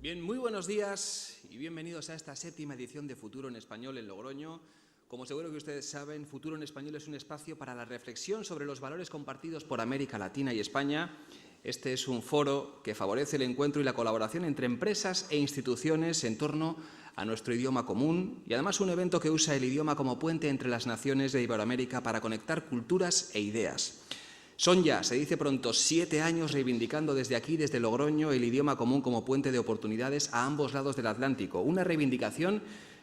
Bien, muy buenos días y bienvenidos a esta séptima edición de Futuro en Español en Logroño. Como seguro que ustedes saben, Futuro en Español es un espacio para la reflexión sobre los valores compartidos por América Latina y España. Este es un foro que favorece el encuentro y la colaboración entre empresas e instituciones en torno a nuestro idioma común y además un evento que usa el idioma como puente entre las naciones de Iberoamérica para conectar culturas e ideas. Son ya, se dice pronto, 7 años reivindicando desde aquí, desde Logroño, el idioma común como puente de oportunidades a ambos lados del Atlántico. Una reivindicación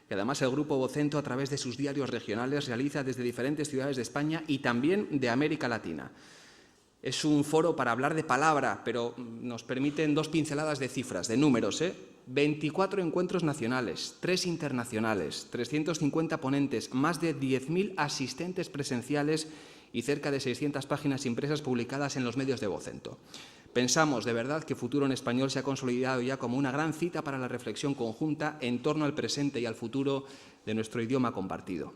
que además el Grupo Vocento, a través de sus diarios regionales, realiza desde diferentes ciudades de España y también de América Latina. Es un foro para hablar de palabra, pero nos permiten 2 pinceladas de cifras, de números. 24 encuentros nacionales, 3 internacionales, 350 ponentes, más de 10.000 asistentes presenciales y cerca de 600 páginas impresas publicadas en los medios de Vocento. Pensamos de verdad que Futuro en Español se ha consolidado ya como una gran cita para la reflexión conjunta en torno al presente y al futuro de nuestro idioma compartido.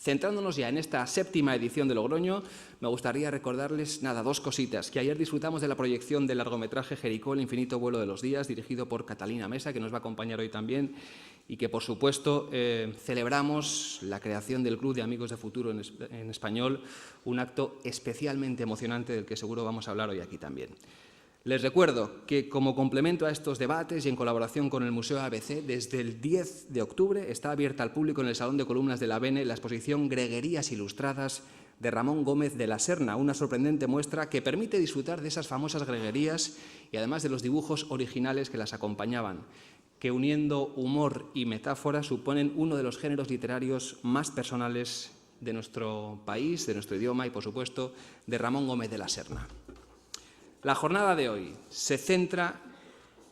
Centrándonos ya en esta séptima edición de Logroño, me gustaría recordarles, 2 cositas. Que ayer disfrutamos de la proyección del largometraje Jericó, el infinito vuelo de los días, dirigido por Catalina Mesa, que nos va a acompañar hoy también, y que, por supuesto, celebramos la creación del Club de Amigos de Futuro en Español, un acto especialmente emocionante del que seguro vamos a hablar hoy aquí también. Les recuerdo que, como complemento a estos debates y en colaboración con el Museo ABC, desde el 10 de octubre está abierta al público en el Salón de Columnas de la BENE la exposición Greguerías Ilustradas de Ramón Gómez de la Serna, una sorprendente muestra que permite disfrutar de esas famosas greguerías y además de los dibujos originales que las acompañaban, que uniendo humor y metáfora suponen uno de los géneros literarios más personales de nuestro país, de nuestro idioma y, por supuesto, de Ramón Gómez de la Serna. La jornada de hoy se centra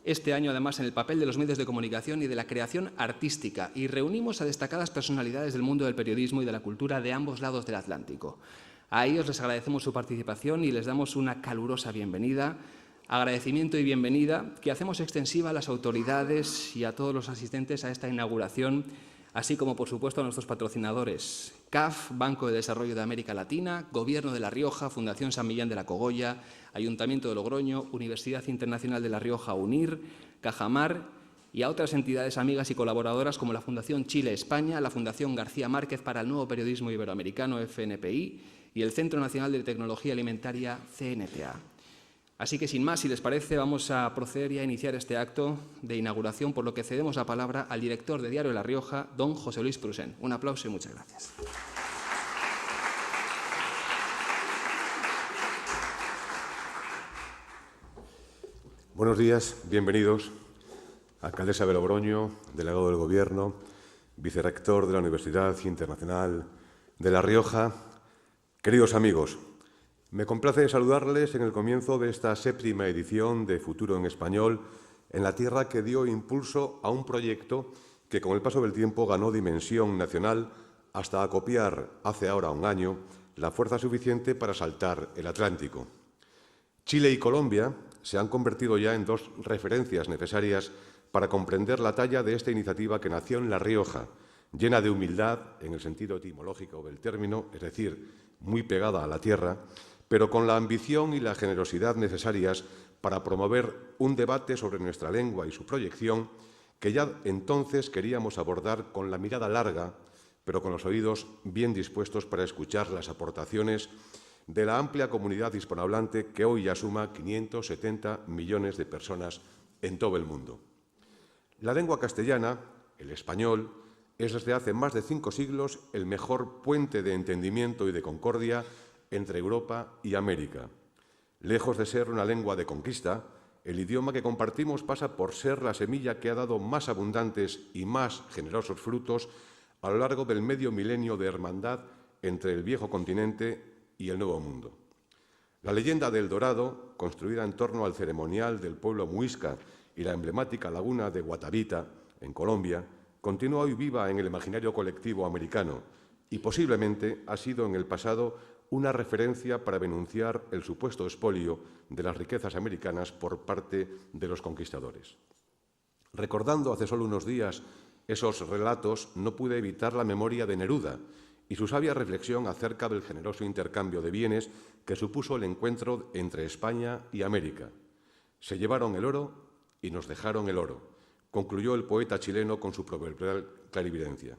este año además en el papel de los medios de comunicación y de la creación artística y reunimos a destacadas personalidades del mundo del periodismo y de la cultura de ambos lados del Atlántico. A ellos les agradecemos su participación y les damos una calurosa bienvenida, agradecimiento y bienvenida que hacemos extensiva a las autoridades y a todos los asistentes a esta inauguración, así como, por supuesto, a nuestros patrocinadores: CAF, Banco de Desarrollo de América Latina, Gobierno de La Rioja, Fundación San Millán de la Cogolla, Ayuntamiento de Logroño, Universidad Internacional de La Rioja, UNIR, Cajamar y a otras entidades amigas y colaboradoras como la Fundación Chile-España, la Fundación García Márquez para el Nuevo Periodismo Iberoamericano, FNPI, y el Centro Nacional de Tecnología Alimentaria, CNTA. Así que, sin más, si les parece, vamos a proceder ya a iniciar este acto de inauguración, por lo que cedemos la palabra al director de Diario La Rioja, don José Luis Prusén. Un aplauso y muchas gracias. Buenos días, bienvenidos. Alcaldesa de Logroño, delegado del Gobierno, vicerrector de la Universidad Internacional de La Rioja, queridos amigos. Me complace saludarles en el comienzo de esta séptima edición de Futuro en Español, en la tierra que dio impulso a un proyecto que con el paso del tiempo ganó dimensión nacional hasta acopiar, hace ahora un año, la fuerza suficiente para saltar el Atlántico. Chile y Colombia se han convertido ya en 2 referencias necesarias para comprender la talla de esta iniciativa que nació en La Rioja, llena de humildad en el sentido etimológico del término, es decir, muy pegada a la tierra, pero con la ambición y la generosidad necesarias para promover un debate sobre nuestra lengua y su proyección que ya entonces queríamos abordar con la mirada larga, pero con los oídos bien dispuestos para escuchar las aportaciones de la amplia comunidad hispanohablante que hoy ya suma 570 millones de personas en todo el mundo. La lengua castellana, el español, es desde hace más de 5 siglos el mejor puente de entendimiento y de concordia entre Europa y América. Lejos de ser una lengua de conquista, el idioma que compartimos pasa por ser la semilla que ha dado más abundantes y más generosos frutos a lo largo del medio milenio de hermandad entre el viejo continente y el Nuevo Mundo. La leyenda del Dorado, construida en torno al ceremonial del pueblo muisca y la emblemática laguna de Guatavita, en Colombia, continúa hoy viva en el imaginario colectivo americano y posiblemente ha sido en el pasado una referencia para denunciar el supuesto expolio de las riquezas americanas por parte de los conquistadores. Recordando hace solo unos días esos relatos, no pude evitar la memoria de Neruda y su sabia reflexión acerca del generoso intercambio de bienes que supuso el encuentro entre España y América. Se llevaron el oro y nos dejaron el oro, concluyó el poeta chileno con su proverbial clarividencia.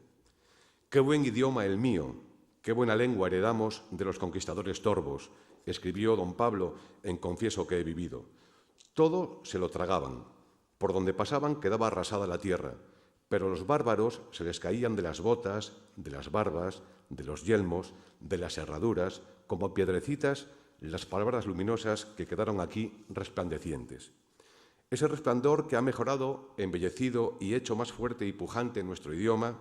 «Qué buen idioma el mío, qué buena lengua heredamos de los conquistadores torvos», escribió don Pablo en Confieso que he vivido. Todo se lo tragaban. Por donde pasaban quedaba arrasada la tierra, pero los bárbaros se les caían de las botas, de las barbas, de los yelmos, de las herraduras, como piedrecitas, las palabras luminosas que quedaron aquí resplandecientes. Ese resplandor que ha mejorado, embellecido y hecho más fuerte y pujante nuestro idioma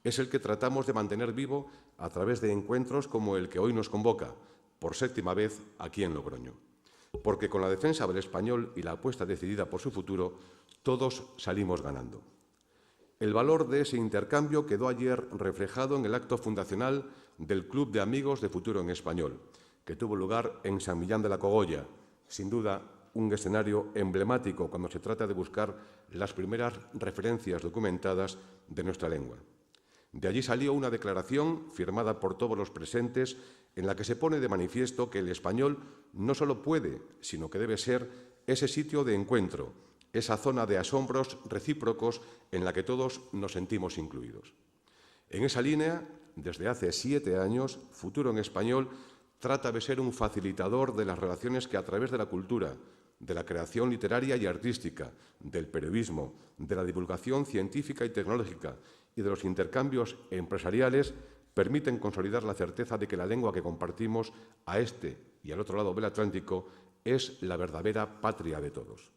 es el que tratamos de mantener vivo a través de encuentros como el que hoy nos convoca, por 7ª vez aquí en Logroño. Porque con la defensa del español y la apuesta decidida por su futuro, todos salimos ganando. El valor de ese intercambio quedó ayer reflejado en el acto fundacional del Club de Amigos de Futuro en Español, que tuvo lugar en San Millán de la Cogolla, sin duda un escenario emblemático cuando se trata de buscar las primeras referencias documentadas de nuestra lengua. De allí salió una declaración firmada por todos los presentes en la que se pone de manifiesto que el español no solo puede, sino que debe ser ese sitio de encuentro, esa zona de asombros recíprocos en la que todos nos sentimos incluidos. En esa línea, desde hace 7 años, Futuro en Español trata de ser un facilitador de las relaciones que a través de la cultura, de la creación literaria y artística, del periodismo, de la divulgación científica y tecnológica y de los intercambios empresariales permiten consolidar la certeza de que la lengua que compartimos a este y al otro lado del Atlántico es la verdadera patria de todos.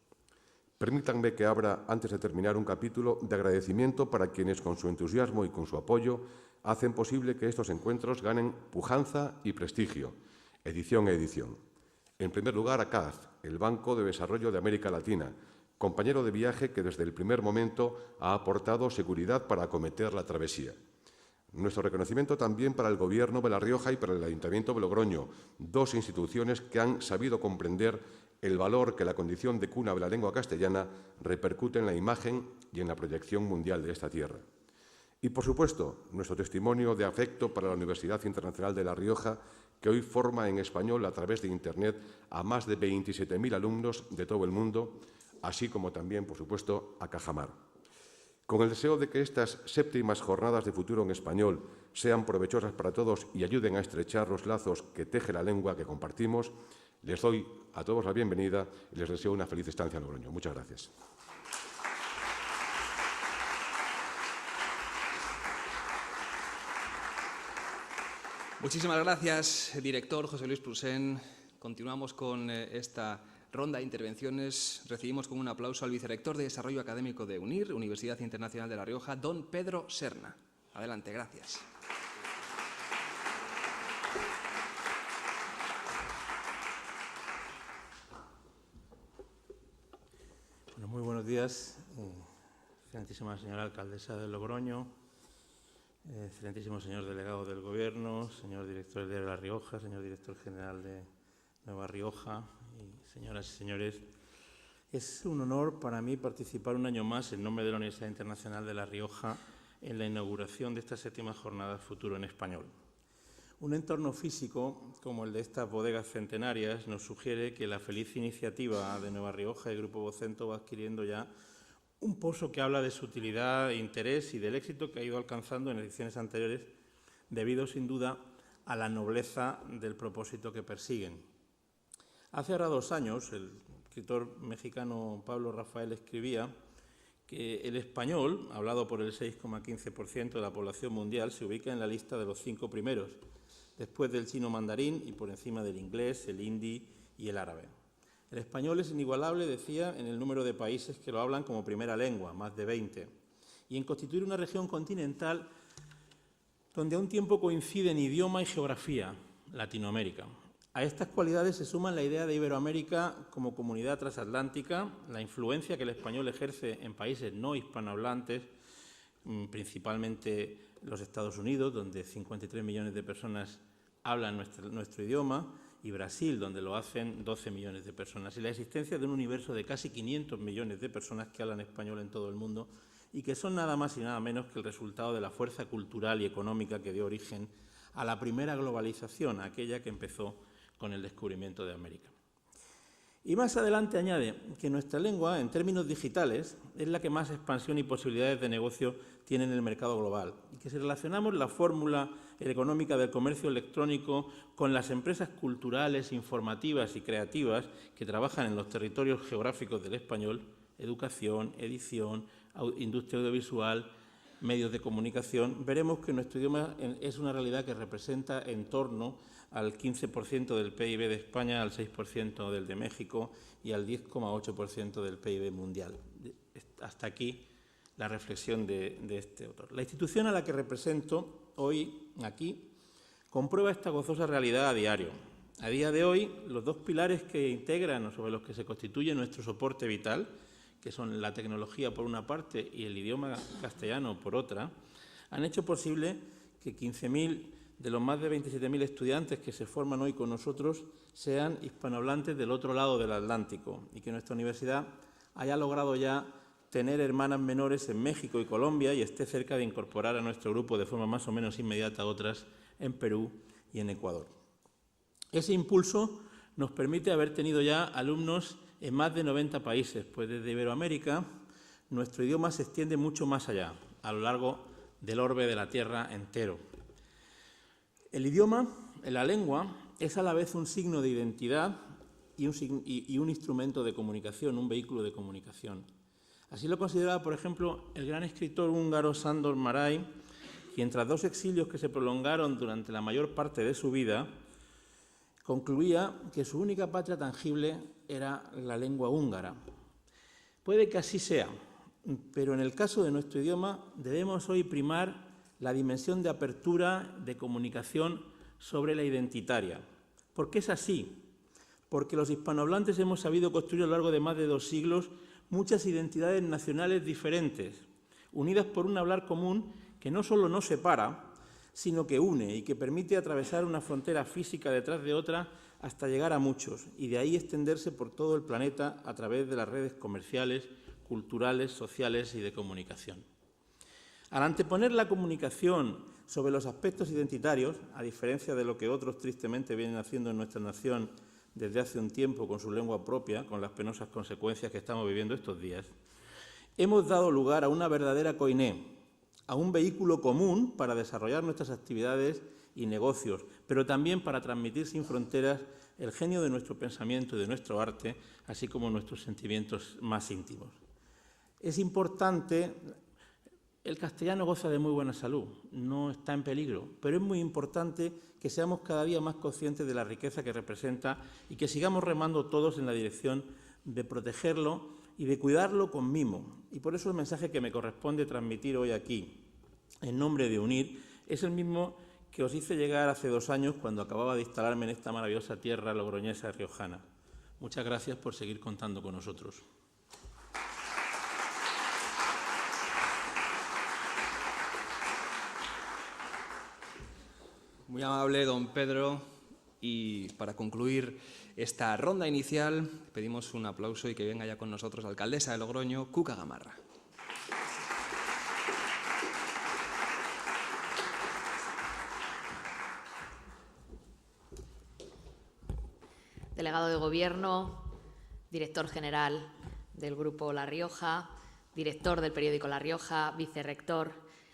Permítanme que abra, antes de terminar, un capítulo de agradecimiento para quienes, con su entusiasmo y con su apoyo, hacen posible que estos encuentros ganen pujanza y prestigio, edición a edición. En primer lugar, a CAF, el Banco de Desarrollo de América Latina, compañero de viaje que desde el primer momento ha aportado seguridad para acometer la travesía. Nuestro reconocimiento también para el Gobierno de La Rioja y para el Ayuntamiento de Logroño, dos instituciones que han sabido comprender el valor que la condición de cuna de la lengua castellana repercute en la imagen y en la proyección mundial de esta tierra. Y, por supuesto, nuestro testimonio de afecto para la Universidad Internacional de La Rioja, que hoy forma en español a través de Internet a más de 27.000 alumnos de todo el mundo, así como también, por supuesto, a Cajamar. Con el deseo de que estas 7ª jornadas de Futuro en Español sean provechosas para todos y ayuden a estrechar los lazos que teje la lengua que compartimos, les doy a todos la bienvenida y les deseo una feliz estancia en Logroño. Muchas gracias. Muchísimas gracias, director José Luis Prusén. Continuamos con esta ronda de intervenciones. Recibimos con un aplauso al vicerrector de Desarrollo Académico de UNIR, Universidad Internacional de La Rioja, don Pedro Serna. Adelante, gracias. Bueno, muy buenos días, excelentísima señora alcaldesa de Logroño, excelentísimo señor delegado del Gobierno, señor director del Diario de La Rioja, señor director general de Nueva Rioja y señoras y señores. Es un honor para mí participar un año más en nombre de la Universidad Internacional de La Rioja en la inauguración de estas 7ª jornadas Futuro en Español. Un entorno físico como el de estas bodegas centenarias nos sugiere que la feliz iniciativa de Nueva Rioja y el Grupo Vocento va adquiriendo ya un pozo que habla de su utilidad, interés y del éxito que ha ido alcanzando en ediciones anteriores, debido sin duda a la nobleza del propósito que persiguen. Hace ahora 2 años, el escritor mexicano Pablo Rafael escribía que el español, hablado por el 6,15% de la población mundial, se ubica en la lista de los 5 primeros, después del chino mandarín y por encima del inglés, el hindi y el árabe. El español es inigualable, decía, en el número de países que lo hablan como primera lengua, más de 20, y en constituir una región continental donde a un tiempo coinciden idioma y geografía, Latinoamérica. A estas cualidades se suman la idea de Iberoamérica como comunidad transatlántica, la influencia que el español ejerce en países no hispanohablantes, principalmente los Estados Unidos, donde 53 millones de personas hablan nuestro idioma, y Brasil, donde lo hacen 12 millones de personas, y la existencia de un universo de casi 500 millones de personas que hablan español en todo el mundo y que son nada más y nada menos que el resultado de la fuerza cultural y económica que dio origen a la primera globalización, aquella que empezó con el descubrimiento de América. Y más adelante añade que nuestra lengua, en términos digitales, es la que más expansión y posibilidades de negocio tiene en el mercado global. Y que si relacionamos la fórmula económica del comercio electrónico con las empresas culturales, informativas y creativas que trabajan en los territorios geográficos del español, educación, edición, industria audiovisual, medios de comunicación, veremos que nuestro idioma es una realidad que representa en torno al 15% del PIB de España, al 6% del de México y al 10,8% del PIB mundial. Hasta aquí la reflexión de este autor. La institución a la que represento hoy aquí comprueba esta gozosa realidad a diario. A día de hoy, los dos pilares que integran o sobre los que se constituye nuestro soporte vital, que son la tecnología por una parte y el idioma castellano por otra, han hecho posible que 15.000 de los más de 27.000 estudiantes que se forman hoy con nosotros sean hispanohablantes del otro lado del Atlántico y que nuestra universidad haya logrado ya tener hermanas menores en México y Colombia y esté cerca de incorporar a nuestro grupo de forma más o menos inmediata a otras en Perú y en Ecuador. Ese impulso nos permite haber tenido ya alumnos en más de 90 países, pues desde Iberoamérica nuestro idioma se extiende mucho más allá, a lo largo del orbe de la Tierra entero. El idioma, la lengua, es a la vez un signo de identidad y un instrumento de comunicación, un vehículo de comunicación. Así lo consideraba, por ejemplo, el gran escritor húngaro Sándor Márai, quien tras 2 exilios que se prolongaron durante la mayor parte de su vida, concluía que su única patria tangible era la lengua húngara. Puede que así sea, pero en el caso de nuestro idioma debemos hoy primar la dimensión de apertura, de comunicación sobre la identitaria. ¿Por qué es así? Porque los hispanohablantes hemos sabido construir a lo largo de más de 2 siglos muchas identidades nacionales diferentes, unidas por un hablar común que no solo nos separa, sino que une y que permite atravesar una frontera física detrás de otra hasta llegar a muchos y de ahí extenderse por todo el planeta a través de las redes comerciales, culturales, sociales y de comunicación. Al anteponer la comunicación sobre los aspectos identitarios, a diferencia de lo que otros tristemente vienen haciendo en nuestra nación desde hace un tiempo con su lengua propia, con las penosas consecuencias que estamos viviendo estos días, hemos dado lugar a una verdadera koiné, a un vehículo común para desarrollar nuestras actividades y negocios, pero también para transmitir sin fronteras el genio de nuestro pensamiento y de nuestro arte, así como nuestros sentimientos más íntimos. Es importante, el castellano goza de muy buena salud, no está en peligro, pero es muy importante que seamos cada día más conscientes de la riqueza que representa y que sigamos remando todos en la dirección de protegerlo y de cuidarlo con mimo. Y por eso el mensaje que me corresponde transmitir hoy aquí, en nombre de UNIR, es el mismo que os hice llegar hace 2 años cuando acababa de instalarme en esta maravillosa tierra logroñesa y riojana. Muchas gracias por seguir contando con nosotros. Muy amable, don Pedro. Y para concluir esta ronda inicial, pedimos un aplauso y que venga ya con nosotros la alcaldesa de Logroño, Cuca Gamarra. Delegado de Gobierno, director general del Grupo La Rioja, director del periódico La Rioja, vicerrector,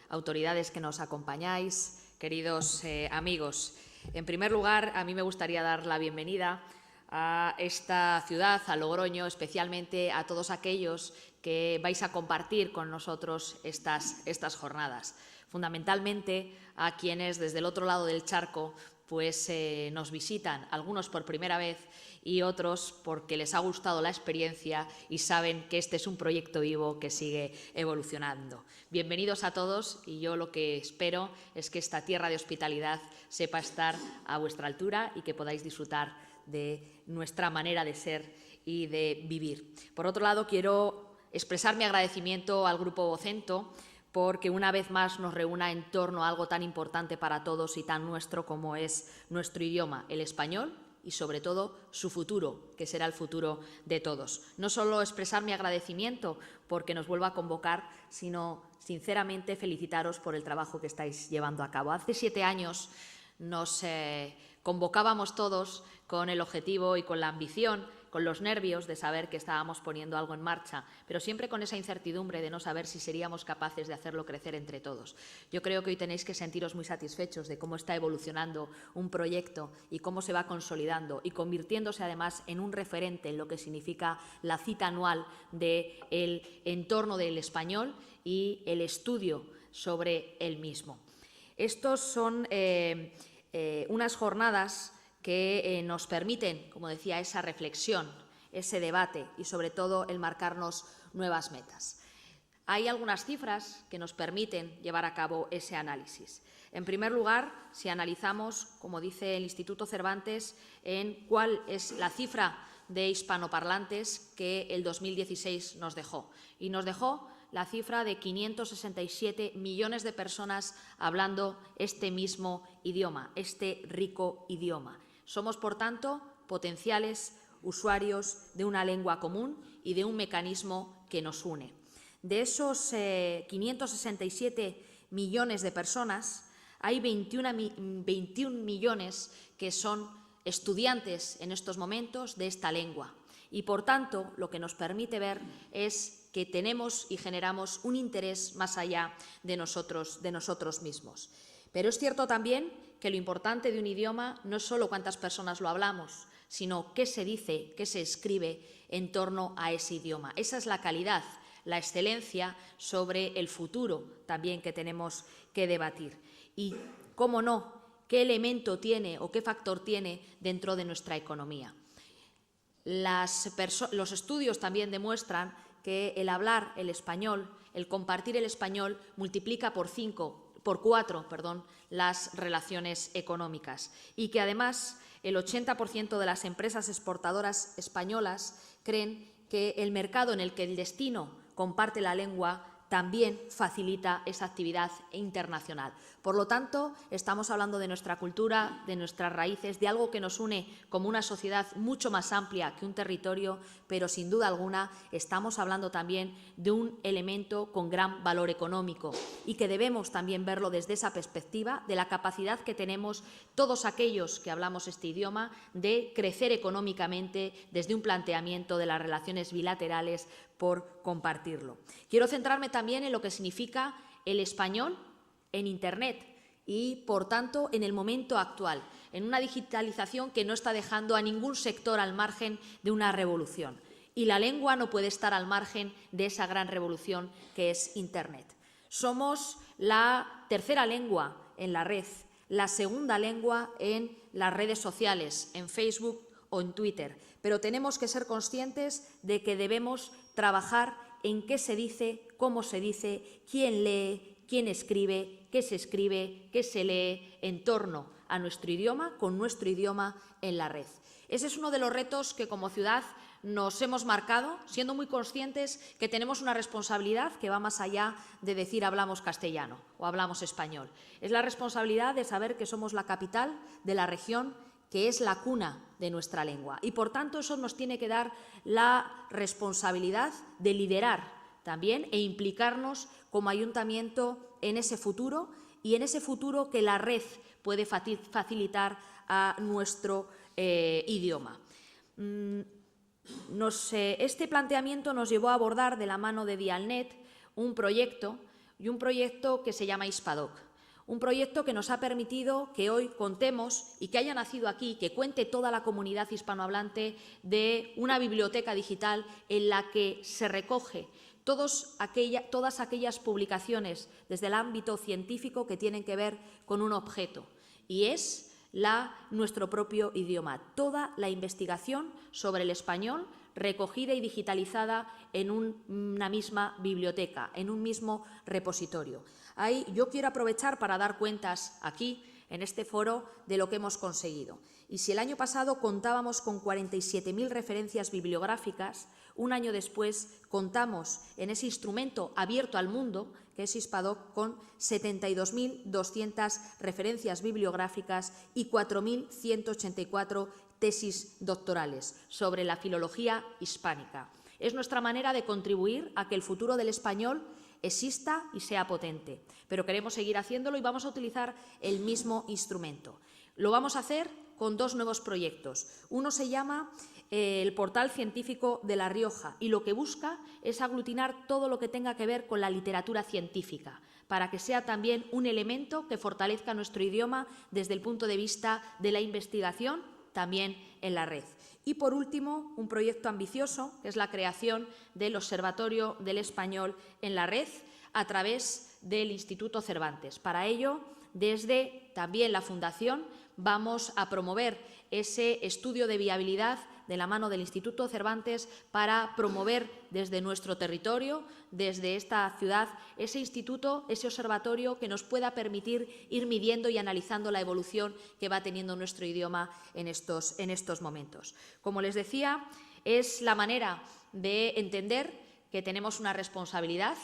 autoridades que nos acompañáis, queridos amigos. En primer lugar, a mí me gustaría dar la bienvenida a esta ciudad, a Logroño, especialmente a todos aquellos que vais a compartir con nosotros estas jornadas. Fundamentalmente a quienes desde el otro lado del charco pues nos visitan, algunos por primera vez y otros porque les ha gustado la experiencia y saben que este es un proyecto vivo que sigue evolucionando. Bienvenidos a todos y yo lo que espero es que esta tierra de hospitalidad sepa estar a vuestra altura y que podáis disfrutar de nuestra manera de ser y de vivir. Por otro lado, quiero expresar mi agradecimiento al Grupo Vocento porque una vez más nos reúna en torno a algo tan importante para todos y tan nuestro como es nuestro idioma, el español, y sobre todo su futuro, que será el futuro de todos. No solo expresar mi agradecimiento porque nos vuelva a convocar, sino sinceramente felicitaros por el trabajo que estáis llevando a cabo. Hace 7 años Nos convocábamos todos con el objetivo y con la ambición, con los nervios de saber que estábamos poniendo algo en marcha, pero siempre con esa incertidumbre de no saber si seríamos capaces de hacerlo crecer entre todos. Yo creo que hoy tenéis que sentiros muy satisfechos de cómo está evolucionando un proyecto y cómo se va consolidando y convirtiéndose además en un referente en lo que significa la cita anual del entorno del español y el estudio sobre el mismo. Estos son unas jornadas que nos permiten, como decía, esa reflexión, ese debate y, sobre todo, el marcarnos nuevas metas. Hay algunas cifras que nos permiten llevar a cabo ese análisis. En primer lugar, si analizamos, como dice el Instituto Cervantes, en cuál es la cifra de hispanoparlantes que el 2016 nos dejó. Y nos dejó la cifra de 567 millones de personas hablando este mismo idioma, este rico idioma. Somos, por tanto, potenciales usuarios de una lengua común y de un mecanismo que nos une. De esos 567 millones de personas, hay 21 millones que son estudiantes en estos momentos de esta lengua. Y, por tanto, lo que nos permite ver es que tenemos y generamos un interés más allá de nosotros mismos. Pero es cierto también que lo importante de un idioma no es solo cuántas personas lo hablamos, sino qué se dice, qué se escribe en torno a ese idioma. Esa es la calidad, la excelencia sobre el futuro también que tenemos que debatir. Y, cómo no, qué elemento tiene o qué factor tiene dentro de nuestra economía. Los estudios también demuestran que el hablar el español, el compartir el español, multiplica por 4 las relaciones económicas y que además el 80% de las empresas exportadoras españolas creen que el mercado en el que el destino comparte la lengua también facilita esa actividad internacional. Por lo tanto, estamos hablando de nuestra cultura, de nuestras raíces, de algo que nos une como una sociedad mucho más amplia que un territorio, pero sin duda alguna estamos hablando también de un elemento con gran valor económico y que debemos también verlo desde esa perspectiva de la capacidad que tenemos todos aquellos que hablamos este idioma de crecer económicamente desde un planteamiento de las relaciones bilaterales por compartirlo. Quiero centrarme también en lo que significa el español en Internet y, por tanto, en el momento actual, en una digitalización que no está dejando a ningún sector al margen de una revolución. Y la lengua no puede estar al margen de esa gran revolución que es Internet. Somos la tercera lengua en la red, la segunda lengua en las redes sociales, en Facebook o en Twitter, pero tenemos que ser conscientes de que debemos trabajar en qué se dice, cómo se dice, quién lee, quién escribe, qué se lee en torno a nuestro idioma, con nuestro idioma en la red. Ese es uno de los retos que como ciudad nos hemos marcado, siendo muy conscientes que tenemos una responsabilidad que va más allá de decir hablamos castellano o hablamos español. Es la responsabilidad de saber que somos la capital de la región que es la cuna de nuestra lengua. Y, por tanto, eso nos tiene que dar la responsabilidad de liderar también e implicarnos como ayuntamiento en ese futuro y en ese futuro que la red puede facilitar a nuestro idioma. Este planteamiento nos llevó a abordar de la mano de Dialnet un proyecto que se llama Hispadoc. Un proyecto que nos ha permitido que hoy contemos y que haya nacido aquí, que cuente toda la comunidad hispanohablante de una biblioteca digital en la que se recoge todas aquellas publicaciones desde el ámbito científico que tienen que ver con un objeto, y es nuestro propio idioma. Toda la investigación sobre el español recogida y digitalizada en una misma biblioteca, en un mismo repositorio. Yo quiero aprovechar para dar cuentas aquí, en este foro, de lo que hemos conseguido. Y si el año pasado contábamos con 47.000 referencias bibliográficas, un año después contamos en ese instrumento abierto al mundo, que es Hispadoc, con 72.200 referencias bibliográficas y 4.184 tesis doctorales sobre la filología hispánica. Es nuestra manera de contribuir a que el futuro del español exista y sea potente. Pero queremos seguir haciéndolo y vamos a utilizar el mismo instrumento. Lo vamos a hacer con 2 nuevos proyectos. Uno se llama el Portal Científico de La Rioja y lo que busca es aglutinar todo lo que tenga que ver con la literatura científica, para que sea también un elemento que fortalezca nuestro idioma desde el punto de vista de la investigación, también en la red. Y, por último, un proyecto ambicioso, que es la creación del Observatorio del Español en la red a través del Instituto Cervantes. Para ello, desde también la Fundación, vamos a promover ese estudio de viabilidad de la mano del Instituto Cervantes para promover desde nuestro territorio, desde esta ciudad, ese instituto, ese observatorio que nos pueda permitir ir midiendo y analizando la evolución que va teniendo nuestro idioma en estos momentos. Como les decía, es la manera de entender que tenemos una responsabilidad,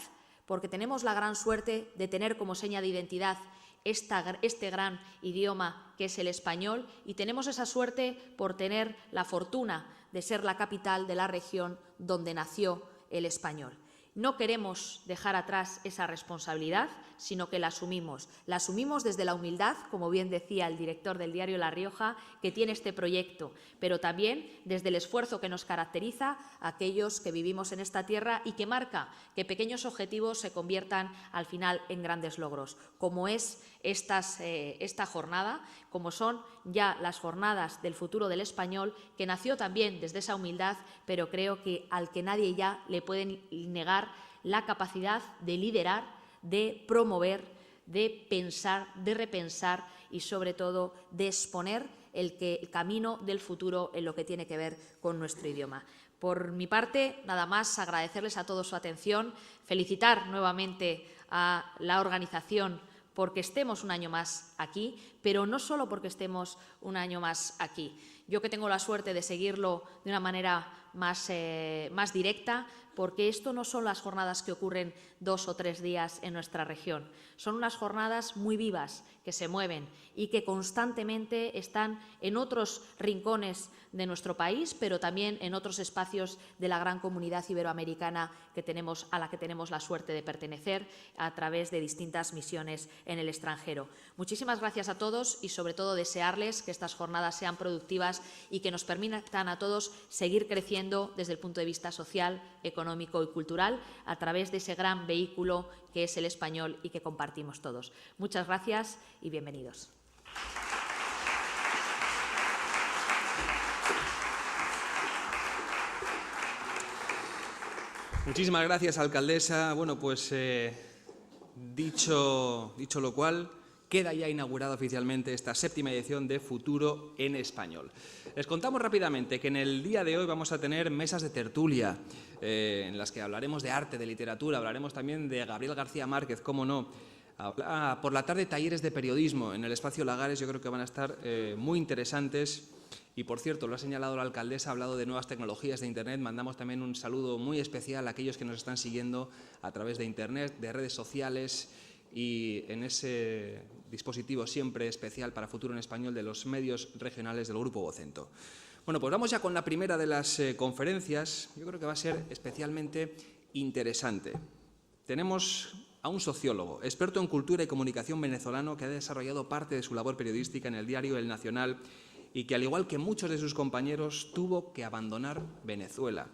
porque tenemos la gran suerte de tener como seña de identidad este gran idioma que es el español, y tenemos esa suerte por tener la fortuna de ser la capital de la región donde nació el español. No queremos dejar atrás esa responsabilidad, sino que la asumimos. La asumimos desde la humildad, como bien decía el director del diario La Rioja, que tiene este proyecto, pero también desde el esfuerzo que nos caracteriza a aquellos que vivimos en esta tierra y que marca que pequeños objetivos se conviertan al final en grandes logros, como es esta jornada, como son ya las jornadas del futuro del español, que nació también desde esa humildad, pero creo que al que nadie ya le puede negar la capacidad de liderar, de promover, de pensar, de repensar y, sobre todo, de exponer el camino del futuro en lo que tiene que ver con nuestro idioma. Por mi parte, nada más, agradecerles a todos su atención, felicitar nuevamente a la organización porque estemos un año más aquí, pero no solo porque estemos un año más aquí. Yo, que tengo la suerte de seguirlo de una manera más directa, porque esto no son las jornadas que ocurren 2 o 3 días en nuestra región. Son unas jornadas muy vivas, que se mueven y que constantemente están en otros rincones de nuestro país, pero también en otros espacios de la gran comunidad iberoamericana a la que tenemos la suerte de pertenecer a través de distintas misiones en el extranjero. Muchísimas gracias a todos y, sobre todo, desearles que estas jornadas sean productivas y que nos permitan a todos seguir creciendo desde el punto de vista social, económico y cultural a través de ese gran vehículo que es el español y que compartimos todos. Muchas gracias y bienvenidos. Muchísimas gracias, alcaldesa. Bueno, pues dicho lo cual, queda ya inaugurada oficialmente esta 7ª edición de Futuro en Español. Les contamos rápidamente que en el día de hoy vamos a tener mesas de tertulia en las que hablaremos de arte, de literatura, hablaremos también de Gabriel García Márquez, cómo no. Por la tarde, talleres de periodismo en el espacio Lagares. Yo creo que van a estar muy interesantes. Y, por cierto, lo ha señalado la alcaldesa, ha hablado de nuevas tecnologías de Internet. Mandamos también un saludo muy especial a aquellos que nos están siguiendo a través de Internet, de redes sociales y en ese dispositivo siempre especial para Futuro en Español de los medios regionales del Grupo Vocento. Bueno, pues vamos ya con la primera de las conferencias. Yo creo que va a ser especialmente interesante. Tenemos a un sociólogo, experto en cultura y comunicación venezolano, que ha desarrollado parte de su labor periodística en el diario El Nacional y que, al igual que muchos de sus compañeros, tuvo que abandonar Venezuela.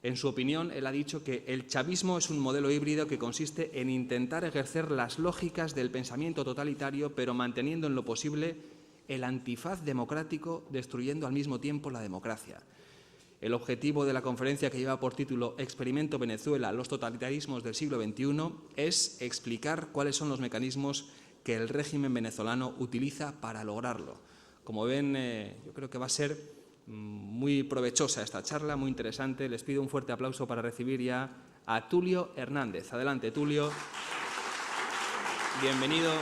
En su opinión, él ha dicho que el chavismo es un modelo híbrido que consiste en intentar ejercer las lógicas del pensamiento totalitario, pero manteniendo en lo posible el antifaz democrático, destruyendo al mismo tiempo la democracia. El objetivo de la conferencia, que lleva por título Experimento Venezuela, los totalitarismos del siglo XXI, es explicar cuáles son los mecanismos que el régimen venezolano utiliza para lograrlo. Como ven, yo creo que va a ser muy provechosa esta charla, muy interesante. Les pido un fuerte aplauso para recibir ya a Tulio Hernández. Adelante, Tulio. Bienvenido.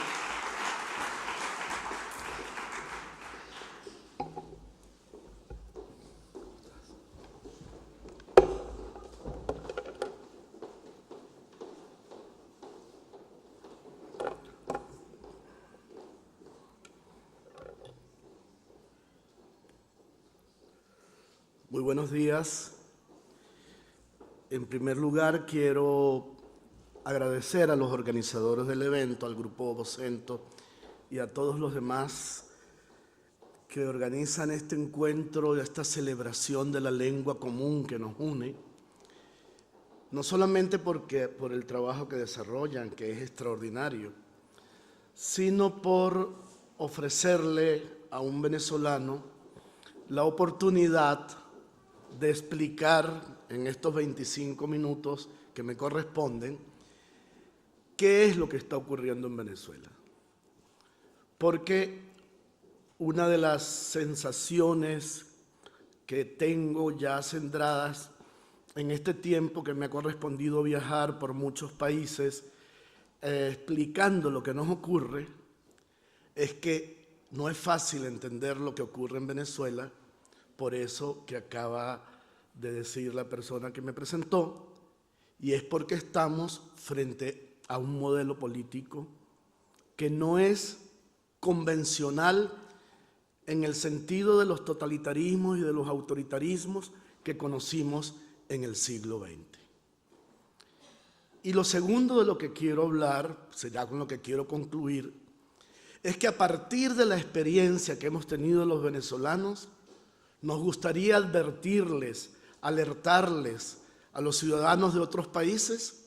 Muy buenos días. En primer lugar, quiero agradecer a los organizadores del evento, al Grupo Vocento y a todos los demás que organizan este encuentro y esta celebración de la lengua común que nos une, no solamente por el trabajo que desarrollan, que es extraordinario, sino por ofrecerle a un venezolano la oportunidad de explicar en estos 25 minutos que me corresponden qué es lo que está ocurriendo en Venezuela. Porque una de las sensaciones que tengo ya centradas en este tiempo que me ha correspondido viajar por muchos países explicando lo que nos ocurre es que no es fácil entender lo que ocurre en Venezuela, por eso que acaba de decir la persona que me presentó, y es porque estamos frente a un modelo político que no es convencional en el sentido de los totalitarismos y de los autoritarismos que conocimos en el siglo XX. Y lo segundo de lo que quiero hablar, será con lo que quiero concluir, es que a partir de la experiencia que hemos tenido los venezolanos, nos gustaría advertirles, alertarles a los ciudadanos de otros países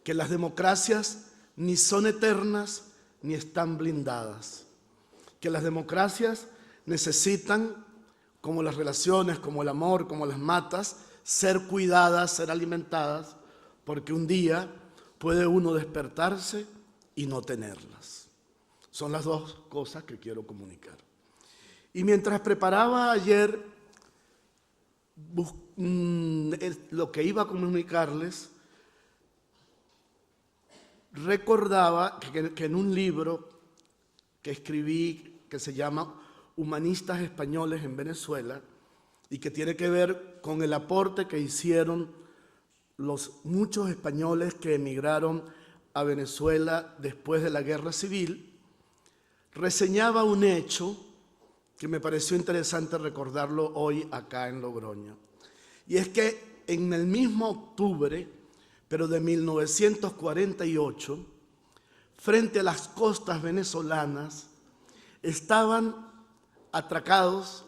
que las democracias ni son eternas ni están blindadas, que las democracias necesitan, como las relaciones, como el amor, como las matas, ser cuidadas, ser alimentadas, porque un día puede uno despertarse y no tenerlas. Son las dos cosas que quiero comunicar. Y mientras preparaba ayer lo que iba a comunicarles, recordaba que en un libro que escribí que se llama Humanistas Españoles en Venezuela y que tiene que ver con el aporte que hicieron los muchos españoles que emigraron a Venezuela después de la Guerra Civil, reseñaba un hecho que me pareció interesante recordarlo hoy acá en Logroño. Y es que en el mismo octubre, pero de 1948, frente a las costas venezolanas, estaban atracados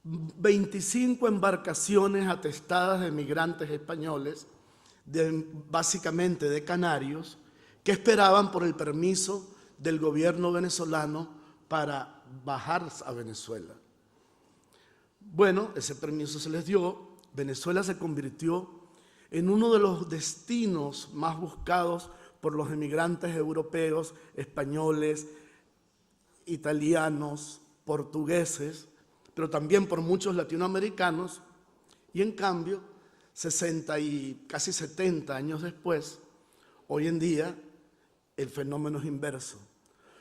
25 embarcaciones atestadas de migrantes españoles, básicamente de canarios, que esperaban por el permiso del gobierno venezolano para bajar a Venezuela. Bueno, ese permiso se les dio. Venezuela se convirtió en uno de los destinos más buscados por los emigrantes europeos, españoles, italianos, portugueses, pero también por muchos latinoamericanos, y en cambio, 60 y casi 70 años después, hoy en día, el fenómeno es inverso.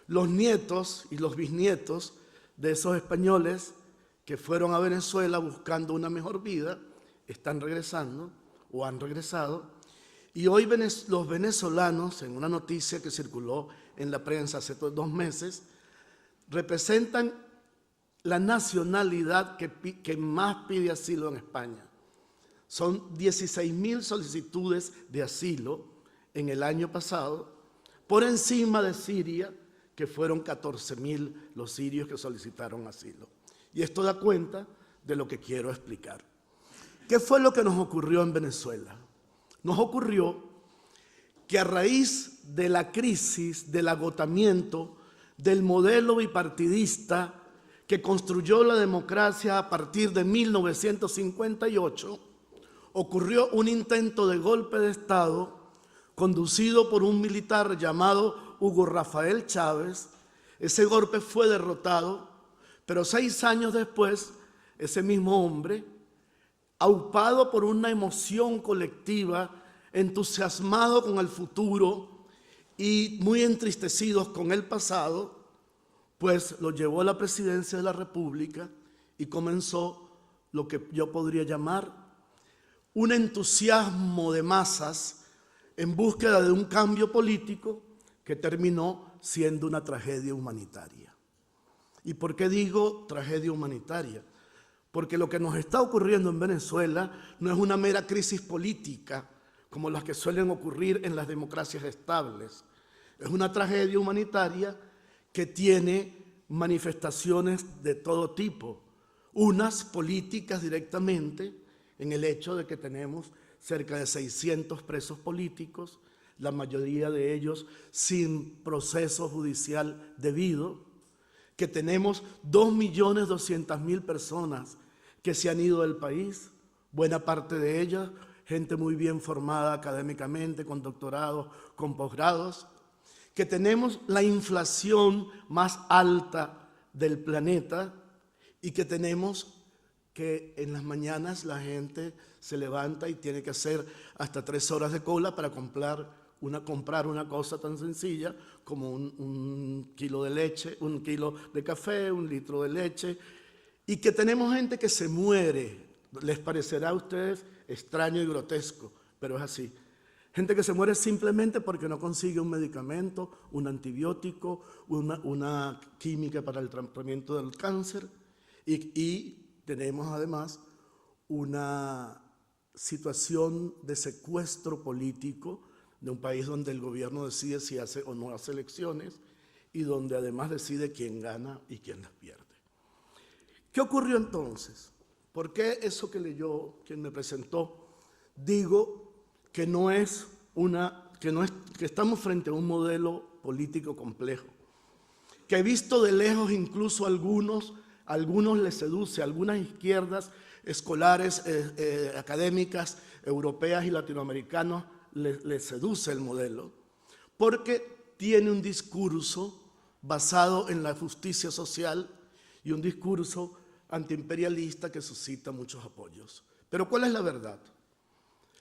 Los nietos y los bisnietos de esos españoles que fueron a Venezuela buscando una mejor vida, están regresando o han regresado, y hoy los venezolanos, en una noticia que circuló en la prensa hace 2 meses, representan la nacionalidad que más pide asilo en España. Son 16.000 solicitudes de asilo en el año pasado, por encima de Siria, que fueron 14.000 los sirios que solicitaron asilo. Y esto da cuenta de lo que quiero explicar. ¿Qué fue lo que nos ocurrió en Venezuela? Nos ocurrió que a raíz de la crisis, del agotamiento, del modelo bipartidista que construyó la democracia a partir de 1958, ocurrió un intento de golpe de Estado conducido por un militar llamado Hugo Rafael Chávez. Ese golpe fue derrotado, pero 6 años después, ese mismo hombre, aupado por una emoción colectiva, entusiasmado con el futuro y muy entristecidos con el pasado, pues lo llevó a la presidencia de la República y comenzó lo que yo podría llamar un entusiasmo de masas en búsqueda de un cambio político que terminó siendo una tragedia humanitaria. ¿Y por qué digo tragedia humanitaria? Porque lo que nos está ocurriendo en Venezuela no es una mera crisis política, como las que suelen ocurrir en las democracias estables. Es una tragedia humanitaria que tiene manifestaciones de todo tipo, unas políticas directamente, en el hecho de que tenemos cerca de 600 presos políticos, la mayoría de ellos sin proceso judicial debido, que tenemos 2.200.000 personas que se han ido del país, buena parte de ellas gente muy bien formada académicamente, con doctorados, con posgrados, que tenemos la inflación más alta del planeta y que tenemos que en las mañanas la gente se levanta y tiene que hacer hasta 3 horas de cola para comprar una cosa tan sencilla como un kilo de leche, un kilo de café, 1 litro de leche, y que tenemos gente que se muere. Les parecerá a ustedes extraño y grotesco, pero es así. Gente que se muere simplemente porque no consigue un medicamento, un antibiótico, una química para el tratamiento del cáncer, y tenemos además una situación de secuestro político de un país donde el gobierno decide si hace o no hace elecciones y donde además decide quién gana y quién las pierde. ¿Qué ocurrió entonces? ¿Por qué eso que leyó quien me presentó? Digo que que estamos frente a un modelo político complejo, que visto de lejos incluso algunos les seduce, algunas izquierdas escolares, académicas, europeas y latinoamericanas les seduce el modelo, porque tiene un discurso basado en la justicia social y un discurso antiimperialista que suscita muchos apoyos. Pero ¿cuál es la verdad?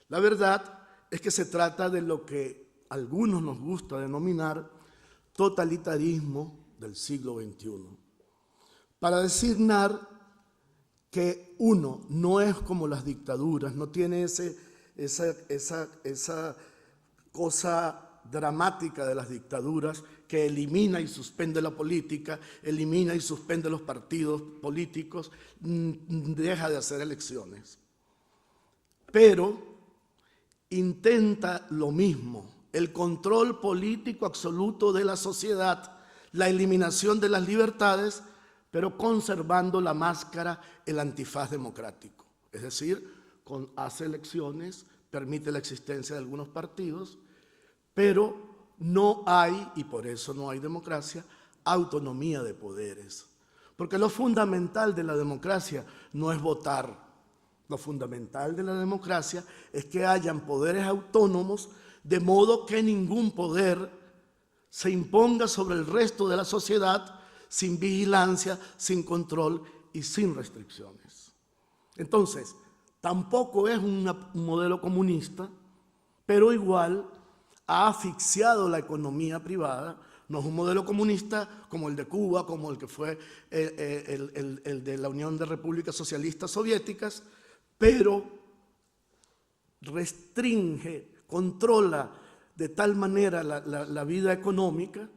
La verdad es que se trata de lo que a algunos nos gusta denominar totalitarismo del siglo XXI, para designar que uno no es como las dictaduras, no tiene esa cosa dramática de las dictaduras que elimina y suspende la política, elimina y suspende los partidos políticos, deja de hacer elecciones. Pero intenta lo mismo, el control político absoluto de la sociedad, la eliminación de las libertades, pero conservando la máscara, el antifaz democrático. Es decir, hace elecciones, permite la existencia de algunos partidos, pero no hay, y por eso no hay democracia, autonomía de poderes. Porque lo fundamental de la democracia no es votar. Lo fundamental de la democracia es que hayan poderes autónomos, de modo que ningún poder se imponga sobre el resto de la sociedad sin vigilancia, sin control y sin restricciones. Entonces, tampoco es un modelo comunista, pero igual ha asfixiado la economía privada. No es un modelo comunista como el de Cuba, como el que fue el de la Unión de Repúblicas Socialistas Soviéticas, pero restringe, controla de tal manera la vida económica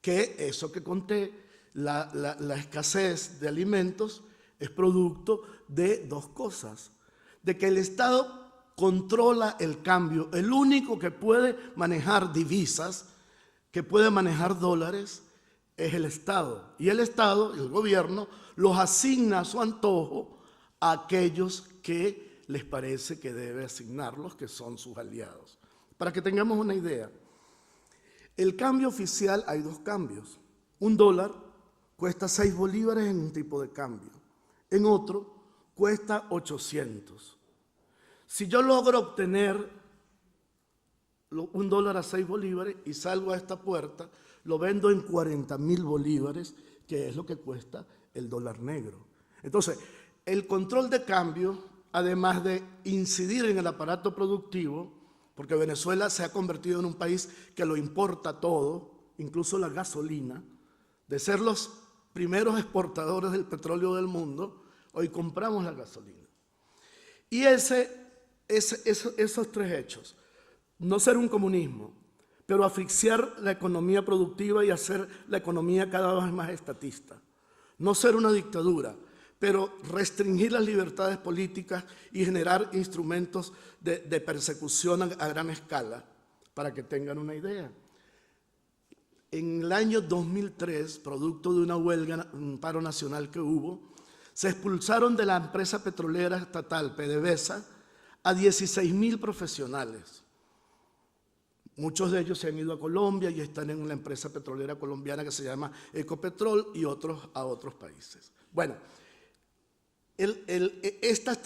que eso que conté, la escasez de alimentos, es producto de 2 cosas. De que el Estado controla el cambio. El único que puede manejar divisas, que puede manejar dólares, es el Estado. Y el Estado, el gobierno, los asigna a su antojo a aquellos que les parece que debe asignarlos, que son sus aliados. Para que tengamos una idea, el cambio oficial, hay 2 cambios. Un dólar cuesta 6 bolívares en un tipo de cambio. En otro cuesta 800. Si yo logro obtener un dólar a 6 bolívares y salgo a esta puerta, lo vendo en 40.000 bolívares, que es lo que cuesta el dólar negro. Entonces, el control de cambio, además de incidir en el aparato productivo, porque Venezuela se ha convertido en un país que lo importa todo, incluso la gasolina, de ser los primeros exportadores del petróleo del mundo, hoy compramos la gasolina. Y esos 3 hechos, no ser un comunismo, pero asfixiar la economía productiva y hacer la economía cada vez más estatista, no ser una dictadura, pero restringir las libertades políticas y generar instrumentos de persecución a gran escala, para que tengan una idea. En el año 2003, producto de una huelga, un paro nacional que hubo, se expulsaron de la empresa petrolera estatal PDVSA a 16.000 profesionales. Muchos de ellos se han ido a Colombia y están en la empresa petrolera colombiana que se llama Ecopetrol y otros a otros países. Bueno, estas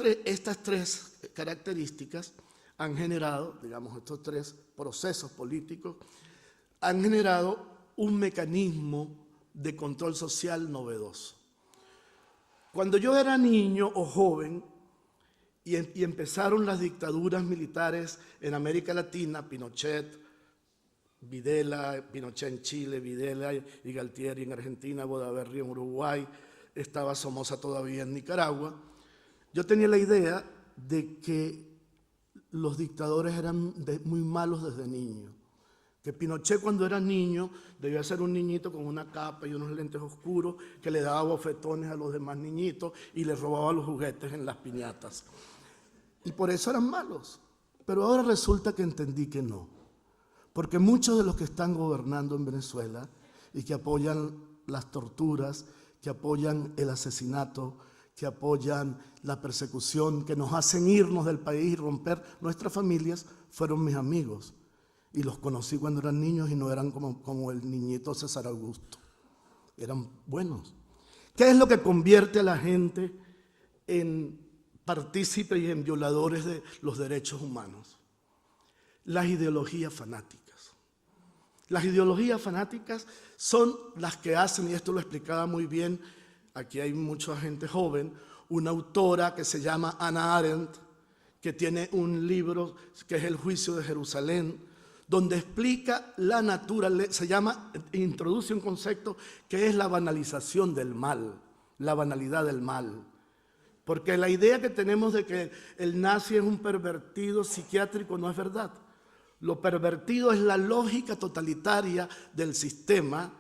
tres características han generado, digamos, estos tres procesos políticos, han generado un mecanismo de control social novedoso. Cuando yo era niño o joven y empezaron las dictaduras militares en América Latina, Pinochet en Chile, Videla y Galtieri en Argentina, Bodaberry en Uruguay, estaba Somoza todavía en Nicaragua, yo tenía la idea de que los dictadores eran muy malos desde niños. Que Pinochet cuando era niño debía ser un niñito con una capa y unos lentes oscuros que le daba bofetones a los demás niñitos y les robaba los juguetes en las piñatas. Y por eso eran malos. Pero ahora resulta que entendí que no. Porque muchos de los que están gobernando en Venezuela y que apoyan las torturas, que apoyan el asesinato, que apoyan la persecución, que nos hacen irnos del país y romper nuestras familias, fueron mis amigos. Y los conocí cuando eran niños y no eran como el niñito César Augusto. Eran buenos. ¿Qué es lo que convierte a la gente en partícipes y en violadores de los derechos humanos? Las ideologías fanáticas. Las ideologías fanáticas son las que hacen, y esto lo explicaba muy bien, aquí hay mucha gente joven, una autora que se llama Hannah Arendt, que tiene un libro que es El juicio de Jerusalén, donde explica la naturaleza, introduce un concepto que es la banalización del mal, la banalidad del mal. Porque la idea que tenemos de que el nazi es un pervertido psiquiátrico no es verdad. Lo pervertido es la lógica totalitaria del sistema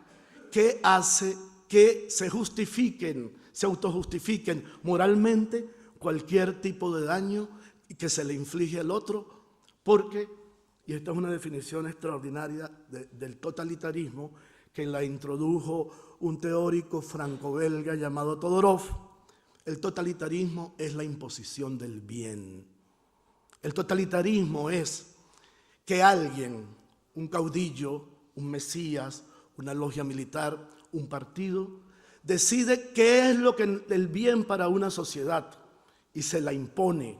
que hace que se justifiquen, se autojustifiquen moralmente cualquier tipo de daño que se le inflige al otro, porque, y esta es una definición extraordinaria del totalitarismo, que la introdujo un teórico franco-belga llamado Todorov, el totalitarismo es la imposición del bien. El totalitarismo es que alguien, un caudillo, un mesías, una logia militar, un partido, decide qué es lo que el bien para una sociedad y se la impone,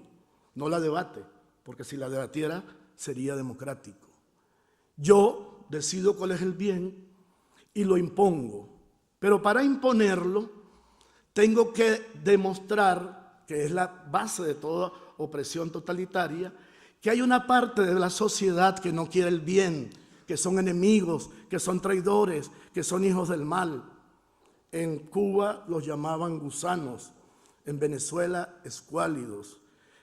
no la debate, porque si la debatiera sería democrático. Yo decido cuál es el bien y lo impongo, pero para imponerlo tengo que demostrar, que es la base de toda opresión totalitaria, que hay una parte de la sociedad que no quiere el bien, que son enemigos, que son traidores, que son hijos del mal. En Cuba los llamaban gusanos, en Venezuela escuálidos,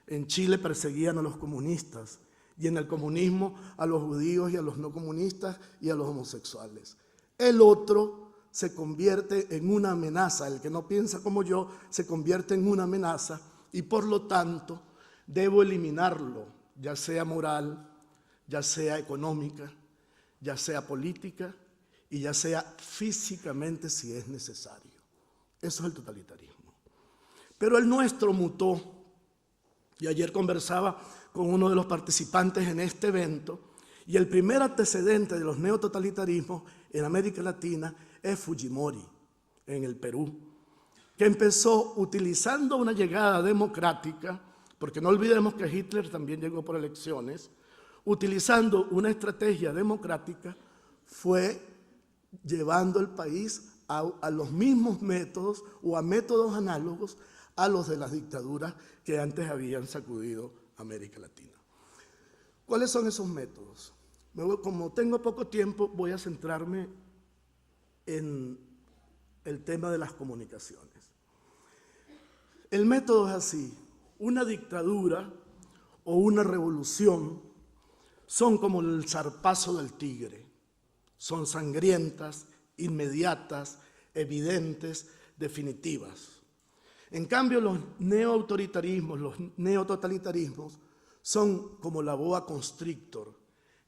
en Chile perseguían a los comunistas y en el comunismo a los judíos y a los no comunistas y a los homosexuales. El otro se convierte en una amenaza, el que no piensa como yo se convierte en una amenaza y por lo tanto debo eliminarlo, ya sea moral, ya sea económica, ya sea política y ya sea físicamente si es necesario. Eso es el totalitarismo. Pero el nuestro mutó, y ayer conversaba con uno de los participantes en este evento, y el primer antecedente de los neototalitarismos en América Latina es Fujimori, en el Perú, que empezó utilizando una llegada democrática, porque no olvidemos que Hitler también llegó por elecciones, utilizando una estrategia democrática, fue llevando el país a los mismos métodos o a métodos análogos a los de las dictaduras que antes habían sacudido América Latina. ¿Cuáles son esos métodos? Como tengo poco tiempo, voy a centrarme en el tema de las comunicaciones. El método es así: una dictadura o una revolución son como el zarpazo del tigre, son sangrientas, inmediatas, evidentes, definitivas. En cambio, los neoautoritarismos, los neototalitarismos, son como la boa constrictor,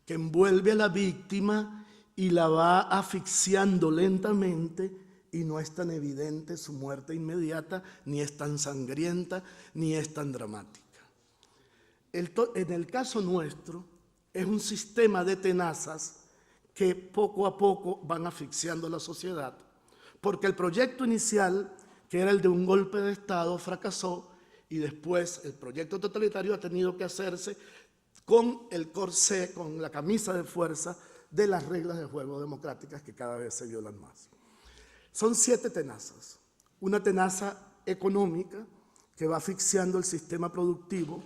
que envuelve a la víctima y la va asfixiando lentamente, y no es tan evidente su muerte inmediata, ni es tan sangrienta, ni es tan dramática. En el caso nuestro, es un sistema de tenazas que poco a poco van asfixiando a la sociedad, porque el proyecto inicial, que era el de un golpe de Estado, fracasó, y después el proyecto totalitario ha tenido que hacerse con el corsé, con la camisa de fuerza de las reglas de juego democráticas que cada vez se violan más. Son 7 tenazas. Una tenaza económica que va asfixiando el sistema productivo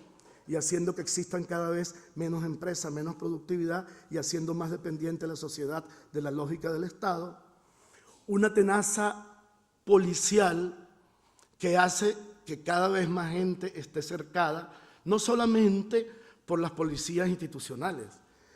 y haciendo que existan cada vez menos empresas, menos productividad, y haciendo más dependiente a la sociedad de la lógica del Estado. Una tenaza policial que hace que cada vez más gente esté cercada, no solamente por las policías institucionales.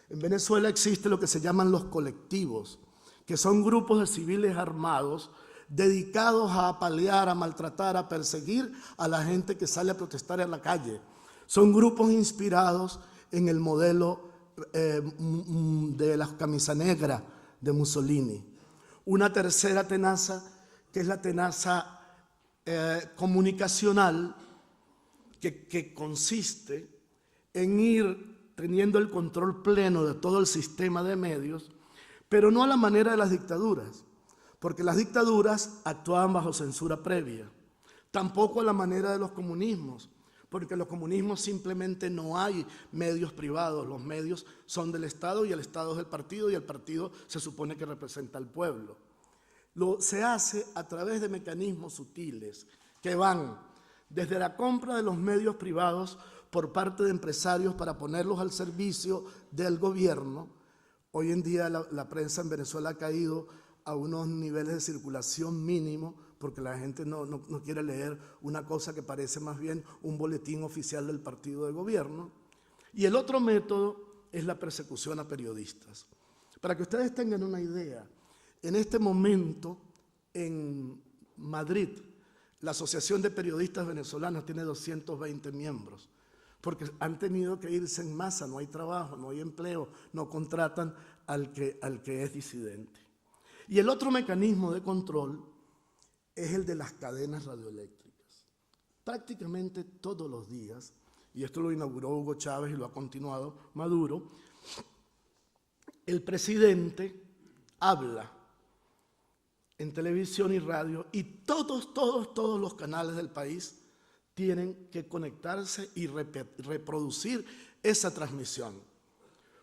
En Venezuela existe lo que se llaman los colectivos, que son grupos de civiles armados dedicados a apalear, a maltratar, a perseguir a la gente que sale a protestar en la calle. Son grupos inspirados en el modelo de la camisa negra de Mussolini. Una tercera tenaza, que es la tenaza comunicacional, que consiste en ir teniendo el control pleno de todo el sistema de medios, pero no a la manera de las dictaduras, porque las dictaduras actuaban bajo censura previa. Tampoco a la manera de los comunismos, porque en los comunismos simplemente no hay medios privados, los medios son del Estado y el Estado es del partido y el partido se supone que representa al pueblo. Se hace a través de mecanismos sutiles que van desde la compra de los medios privados por parte de empresarios para ponerlos al servicio del gobierno. Hoy en día la prensa en Venezuela ha caído a unos niveles de circulación mínimo porque la gente no quiere leer una cosa que parece más bien un boletín oficial del partido de gobierno. Y el otro método es la persecución a periodistas. Para que ustedes tengan una idea, en este momento en Madrid, la Asociación de Periodistas Venezolanos tiene 220 miembros, porque han tenido que irse en masa, no hay trabajo, no hay empleo, no contratan al que es disidente. Y el otro mecanismo de control es el de las cadenas radioeléctricas. Prácticamente todos los días, y esto lo inauguró Hugo Chávez y lo ha continuado Maduro, el presidente habla en televisión y radio, y todos los canales del país tienen que conectarse y reproducir esa transmisión.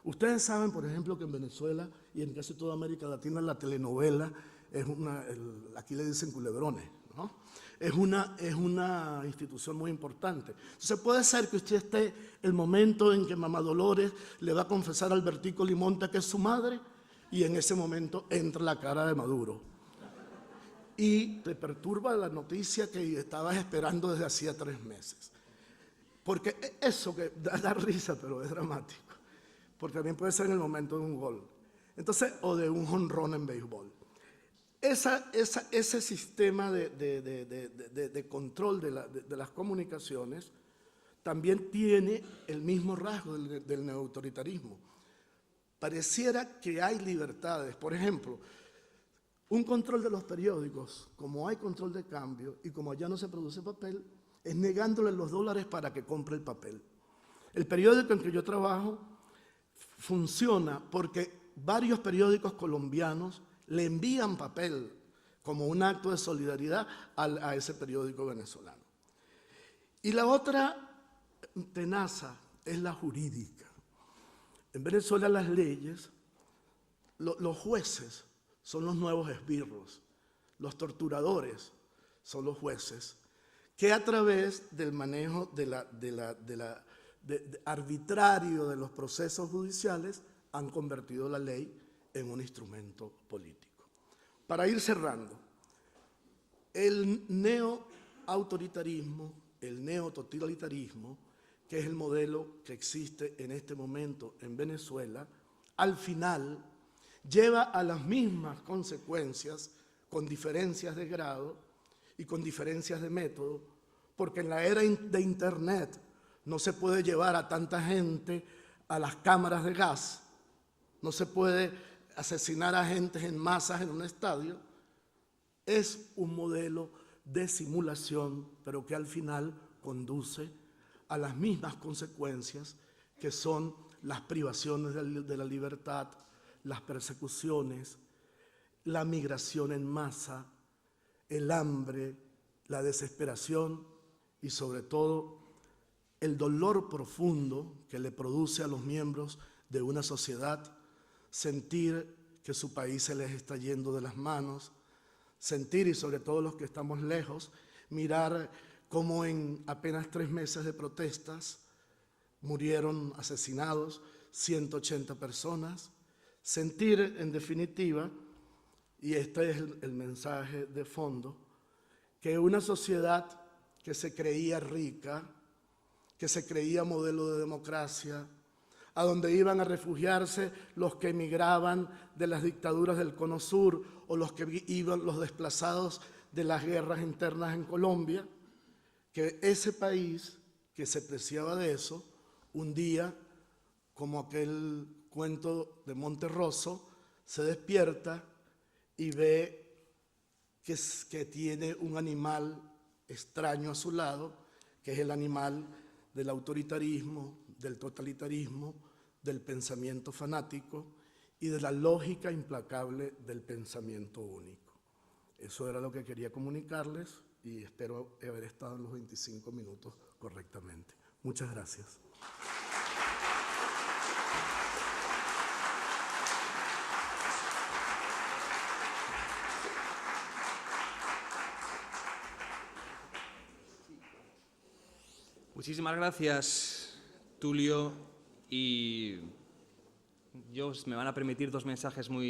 Ustedes saben, por ejemplo, que en Venezuela y en casi toda América Latina la telenovela es aquí le dicen culebrones, ¿no? Es una institución muy importante. Entonces puede ser que usted esté el momento en que Mamá Dolores le va a confesar a Albertico Limonta que es su madre, y en ese momento entra la cara de Maduro. Y te perturba la noticia que estabas esperando desde hacía 3 meses. Porque eso que da risa, pero es dramático. Porque también puede ser en el momento de un gol. Entonces, o de un jonrón en béisbol. Ese sistema de control de las comunicaciones también tiene el mismo rasgo del neoautoritarismo. Pareciera que hay libertades. Por ejemplo, un control de los periódicos, como hay control de cambio y como allá no se produce papel, es negándole los dólares para que compre el papel. El periódico en que yo trabajo funciona porque varios periódicos colombianos le envían papel como un acto de solidaridad a ese periódico venezolano. Y la otra tenaza es la jurídica. En Venezuela las leyes, los jueces son los nuevos esbirros, los torturadores son los jueces, que a través del manejo arbitrario de los procesos judiciales han convertido la ley en un instrumento político. Para ir cerrando, el neoautoritarismo, el neototalitarismo, que es el modelo que existe en este momento en Venezuela, al final lleva a las mismas consecuencias con diferencias de grado y con diferencias de método, porque en la era de Internet no se puede llevar a tanta gente a las cámaras de gas, no se puede asesinar a gente en masas en un estadio, es un modelo de simulación, pero que al final conduce a las mismas consecuencias que son las privaciones de la libertad, las persecuciones, la migración en masa, el hambre, la desesperación y sobre todo el dolor profundo que le produce a los miembros de una sociedad sentir que su país se les está yendo de las manos, sentir, y sobre todo los que estamos lejos, mirar cómo en apenas 3 meses de protestas murieron asesinados 180 personas, sentir en definitiva, y este es el mensaje de fondo, que una sociedad que se creía rica, que se creía modelo de democracia, a donde iban a refugiarse los que emigraban de las dictaduras del Cono Sur o los que iban los desplazados de las guerras internas en Colombia, que ese país que se preciaba de eso, un día, como aquel cuento de Monterroso, se despierta y ve que tiene un animal extraño a su lado, que es el animal del autoritarismo, del totalitarismo, del pensamiento fanático y de la lógica implacable del pensamiento único. Eso era lo que quería comunicarles y espero haber estado en los 25 minutos correctamente. Muchas gracias. Muchísimas gracias, Tulio. Y me van a permitir 2 mensajes muy